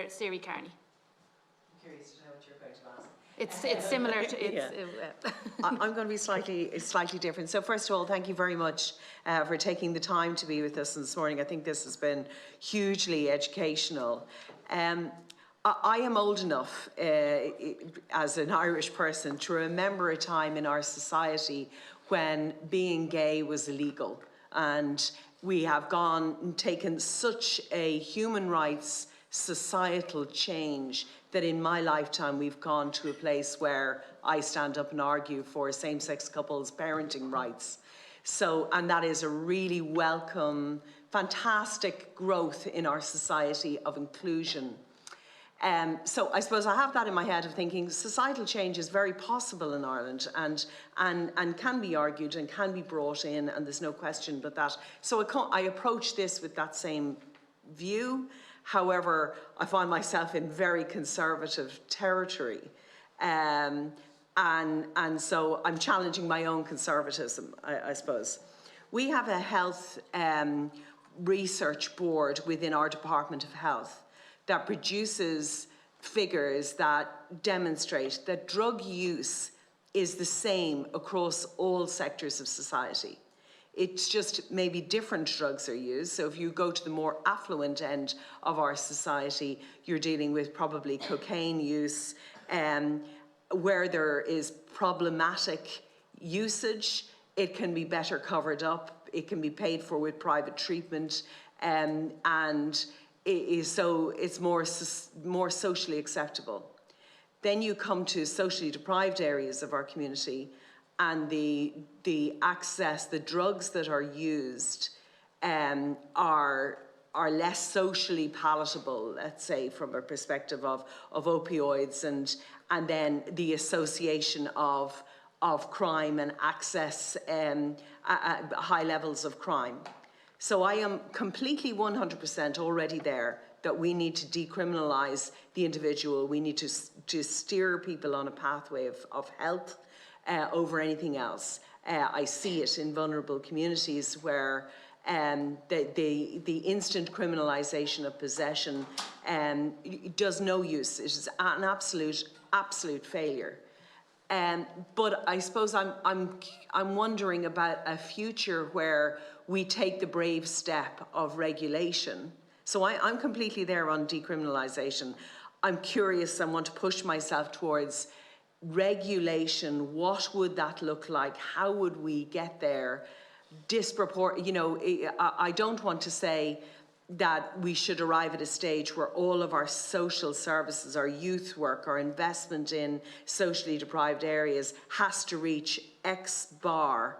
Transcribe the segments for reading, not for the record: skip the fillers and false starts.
Councillor Siri Carney. I'm curious to know what you're going to ask. It's similar to I'm going to be slightly different. So first of all, thank you very much for taking the time to be with us this morning. I think this has been hugely educational. I am old enough as an Irish person to remember a time in our society when being gay was illegal, and we have taken such a human rights societal change that in my lifetime we've gone to a place where I stand up and argue for same-sex couples' parenting rights. So, and that is a really welcome, fantastic growth in our society of inclusion. So I suppose I have that in my head of thinking societal change is very possible in Ireland and can be argued and can be brought in, and there's no question but that. So I approach this with that same view. However, I find myself in very conservative territory. And so I'm challenging my own conservatism, I suppose. We have a health research board within our Department of Health that produces figures that demonstrate that drug use is the same across all sectors of society. It's just maybe different drugs are used. So if you go to the more affluent end of our society, you're dealing with probably cocaine use, where there is problematic usage, it can be better covered up, it can be paid for with private treatment, and it's more socially acceptable. Then you come to socially deprived areas of our community, and the access, the drugs that are used are less socially palatable, let's say, from a perspective of opioids, and then the association of crime and access, high levels of crime. So I am completely 100% already there that we need to decriminalise the individual. We need to steer people on a pathway of health over anything else. I see it in vulnerable communities where the instant criminalisation of possession does no use. It is an absolute failure. But I suppose I'm wondering about a future where we take the brave step of regulation. So I'm completely there on decriminalisation. I'm curious, I want to push myself towards regulation. What would that look like? How would we get there? I don't want to say that we should arrive at a stage where all of our social services, our youth work, our investment in socially deprived areas has to reach X bar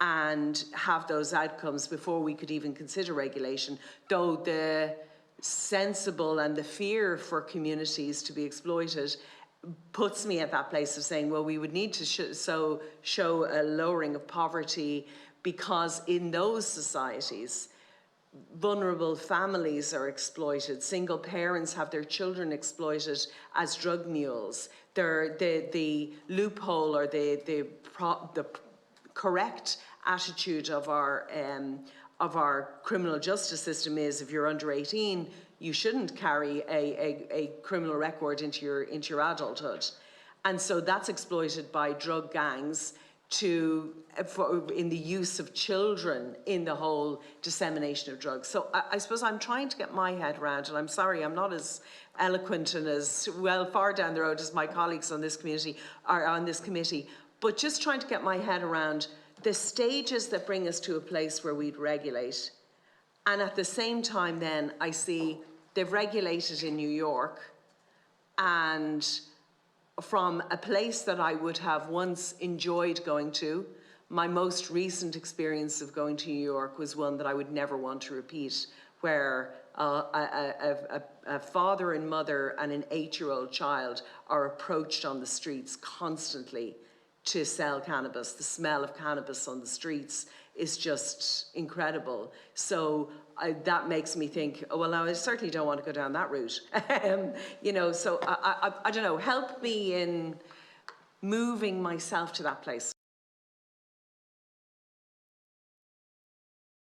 and have those outcomes before we could even consider regulation, though the sensible and the fear for communities to be exploited puts me at that place of saying, well, we would need to show a lowering of poverty, because in those societies, vulnerable families are exploited. Single parents have their children exploited as drug mules. The loophole or the correct attitude of our criminal justice system is, if you're under 18, you shouldn't carry a criminal record into your adulthood, and so that's exploited by drug gangs in the use of children in the whole dissemination of drugs. So I suppose I'm trying to get my head around, and I'm sorry I'm not as eloquent and as far down the road as my colleagues on this committee, but just trying to get my head around the stages that bring us to a place where we'd regulate. And at the same time then, I see they've regulated in New York, and from a place that I would have once enjoyed going to, my most recent experience of going to New York was one that I would never want to repeat, where a father and mother and an 8-year-old child are approached on the streets constantly to sell cannabis. The smell of cannabis on the streets is just incredible. So that makes me think, oh, well, I certainly don't want to go down that route. So I don't know, help me in moving myself to that place.